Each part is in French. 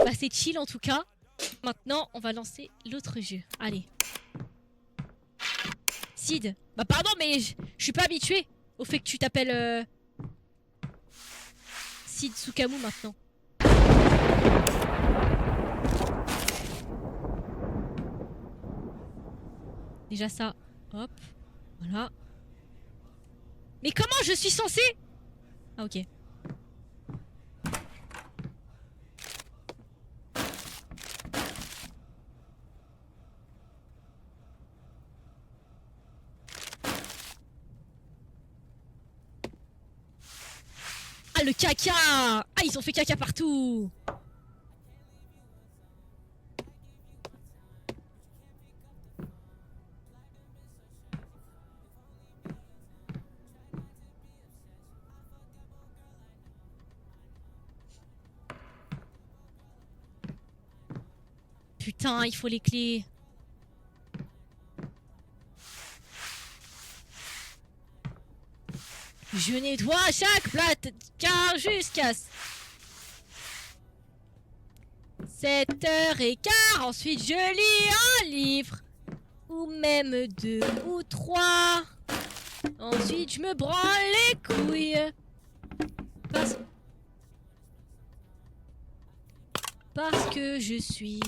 Bah c'est chill en tout cas. Maintenant, on va lancer l'autre jeu. Allez. Sid. Bah pardon, mais je suis pas habitué au fait que tu t'appelles Sid Tsukamu maintenant. Déjà ça. Hop. Voilà. Mais comment je suis censé? Ah ok. Ah le caca! Ah ils ont fait caca partout! Putain, il faut les clés. Je nettoie chaque plate car jusqu'à 7h15. Ensuite, je lis un livre. Ou même 2 ou 3. Ensuite, je me branle les couilles. Parce que je suis.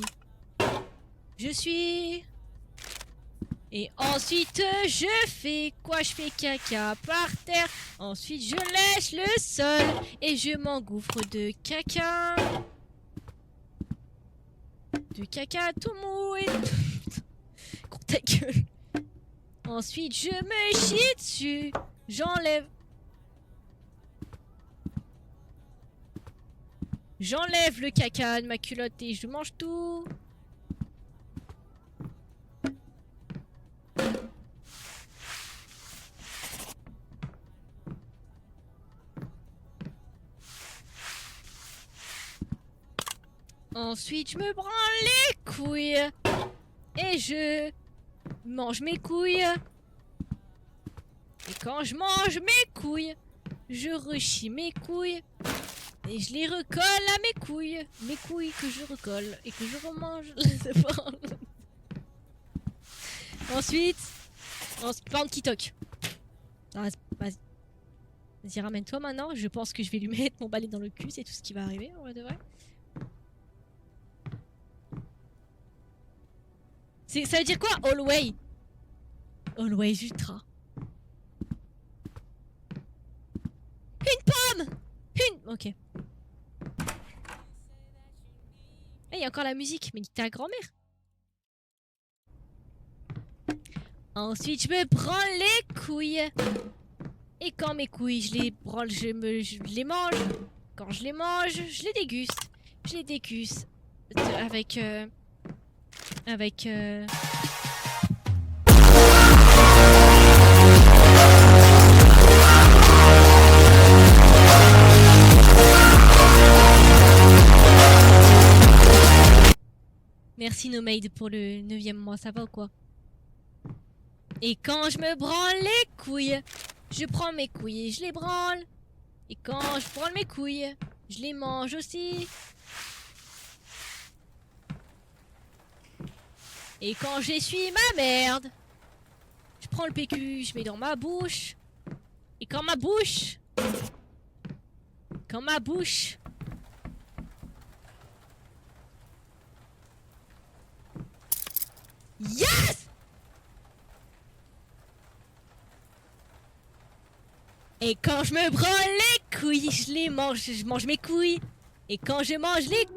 Et ensuite, je fais quoi? Je fais caca par terre. Ensuite, je lèche le sol. Et je m'engouffre de caca. De caca tout mou et... Cours ta gueule. Ensuite, je me chie dessus. J'enlève le caca de ma culotte et je mange tout. Ensuite, je me branle les couilles. Et je mange mes couilles. Et quand je mange mes couilles, je rechie mes couilles. Et je les recolle à mes couilles. Mes couilles que je recolle et que je remange. Ensuite, par contre, qui toque. Ah, vas-y, ramène-toi maintenant. Je pense que je vais lui mettre mon balai dans le cul. C'est tout ce qui va arriver, en vrai de vrai. Ça veut dire quoi? Always. Always ultra. Une pomme! Ok. Et il y a encore la musique. Mais ta grand-mère. Ensuite, je me branle les couilles. Et quand mes couilles, je les branle, je les mange. Quand je les mange, je les déguste. Je les déguste. Avec... Merci Nomade pour le 9e mois, ça va ou quoi? Et quand je me branle les couilles, je prends mes couilles et je les branle. Et quand je branle mes couilles, je les mange aussi. Et quand j'essuie ma merde, je prends le PQ, je mets dans ma bouche. Et quand ma bouche... Yes! Et quand je me branle les couilles, je les mange, je mange mes couilles. Et quand je mange les...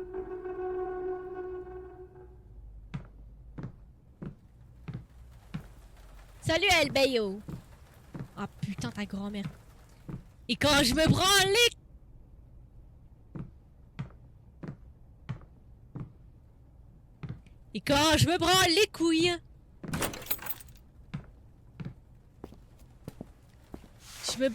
Salut Elbeyo. Ah putain ta grand-mère. Et quand je me branle les... Et quand je me branle les couilles... Je me...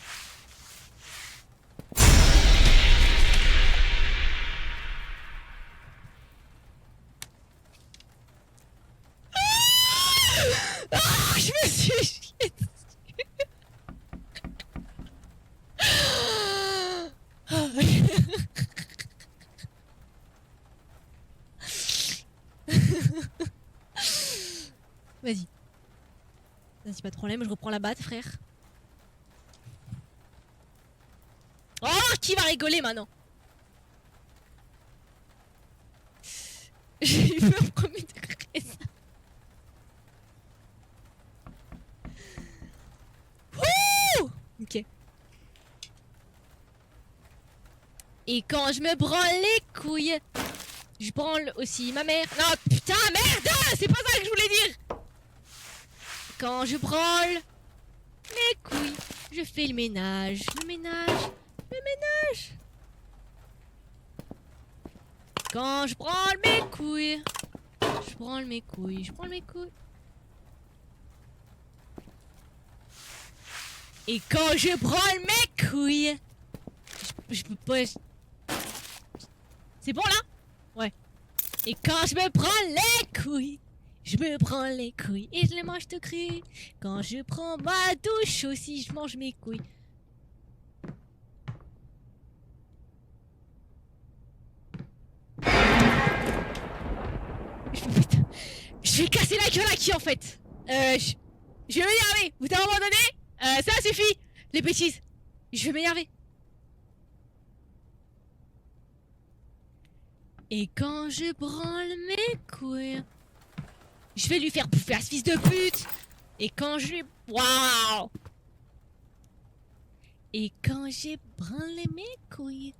Ah, je me suis chié dessus. Vas-y. Vas-y, pas de problème, je reprends la batte, frère. Oh, qui va rigoler maintenant? J'ai eu peur premier degré, ça. Ouh, ok. Et quand je me branle les couilles, je branle aussi ma mère. Non, putain, merde! C'est pas ça que je voulais dire! Quand je branle mes couilles, je fais le ménage. Le ménage. Le ménage. Quand je branle mes couilles, je branle mes couilles, je branle mes couilles. Et quand je branle mes couilles, je peux pas. C'est bon là? Ouais. Et quand je me branle les couilles, je me branle les couilles et je les mange tout cru. Quand je prends ma douche aussi, je mange mes couilles. Putain, je vais casser la gueule à qui en fait? Je vais m'énerver. Vous à un moment donné, ça suffit. Les bêtises. Je vais m'énerver. Et quand je branle mes couilles, je vais lui faire bouffer à ce fils de pute. Et quand je lui... Waouh. Et quand j'ai branlé mes couilles,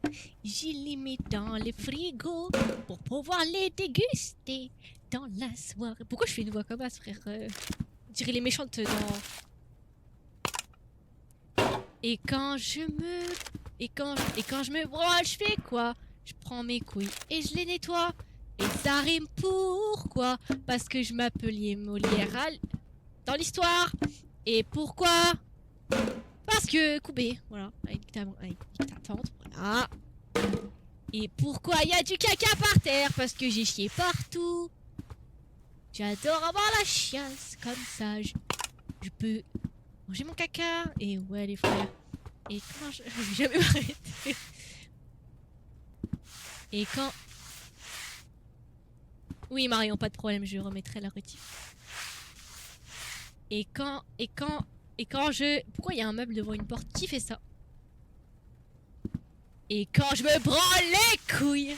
je les mets dans le frigo pour pouvoir les déguster dans la soirée. Pourquoi je fais une voix comme ça, frère? On dirait les méchantes dans... Et quand je me branle, je fais quoi? Je prends mes couilles et je les nettoie. Et ça rime pourquoi? Parce que je m'appelais Molière dans l'histoire. Et pourquoi? Parce que coupé, voilà, avec ta tante, voilà. Et pourquoi il y a du caca par terre? Parce que j'ai chié partout. J'adore avoir la chiasse comme ça. Je peux manger mon caca. Et ouais les frères. Et quand je vais jamais m'arrêter. Et quand... Oui Marion, pas de problème, je remettrai la rectif. Et quand je... Pourquoi il y a un meuble devant une porte? Qui fait ça? Et quand je me branle les couilles,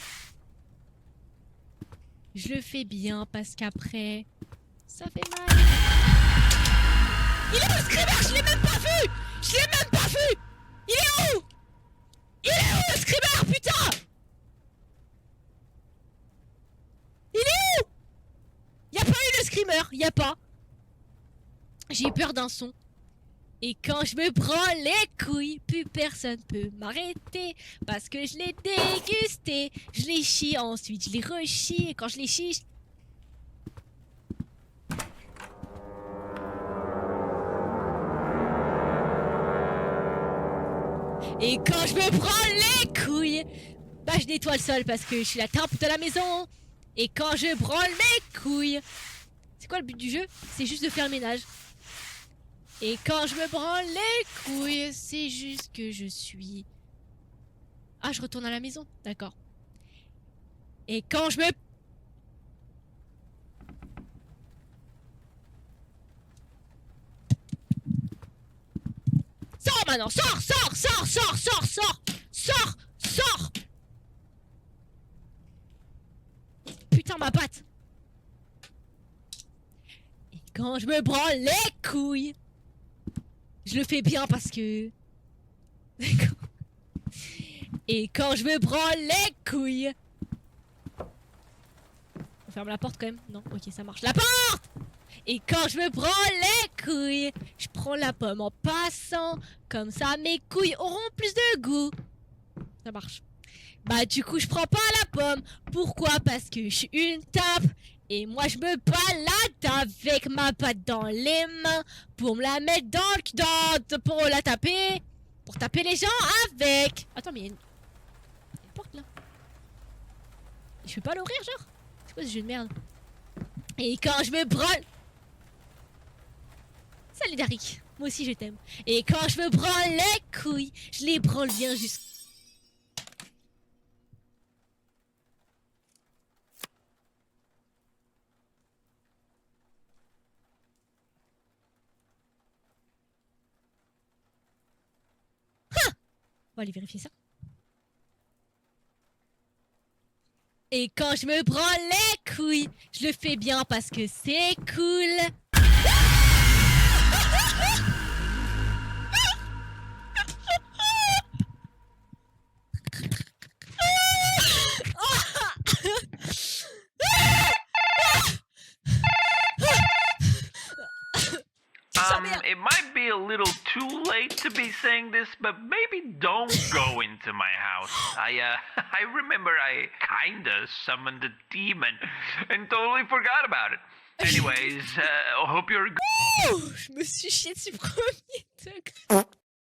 je le fais bien parce qu'après, ça fait mal. Il est où le screamer? Je l'ai même pas vu! Je l'ai même pas vu! Il est où? Il est où le screamer, putain? Il est où? Y'a pas eu le screamer, y'a pas. J'ai peur d'un son. Et quand je me branle les couilles, plus personne peut m'arrêter. Parce que je l'ai dégusté. Je les chie, ensuite je les rechie. Et quand je les chie... Et quand je me branle les couilles, bah je nettoie le sol parce que je suis la tempe de la maison. Et quand je branle mes couilles... C'est quoi le but du jeu? C'est juste de faire le ménage. Et quand je me branle les couilles, c'est juste que je suis... Ah, je retourne à la maison, d'accord. Et quand je me... Sors maintenant, sors, sors, sors, sors, sors, sors, sors, sors. Putain, ma patte. Et quand je me branle les couilles, je le fais bien parce que... D'accord. Et quand je me branle les couilles... On ferme la porte quand même? Non, ok, ça marche. La porte! Et quand je me branle les couilles, je prends la pomme en passant. Comme ça, mes couilles auront plus de goût. Ça marche. Bah du coup, je prends pas la pomme. Pourquoi? Parce que je suis une tape. Et moi, je me balade avec ma patte dans les mains. Pour me la mettre pour la taper. Pour taper les gens avec. Attends, mais il y a une porte là. Je peux pas l'ouvrir, genre? C'est quoi ce jeu de merde? Et quand je me branle... Salut Darik, moi aussi je t'aime. Et quand je me branle les couilles, je les branle bien jusqu'à... va aller vérifier ça. Et quand je me branle les couilles, je le fais bien parce que c'est cool. It might be a little too late to be saying this, but maybe don't go into my house. I remember I kinda summoned a demon and totally forgot about it. Anyways, hope you're good. Je me suis chié dessus premier degré.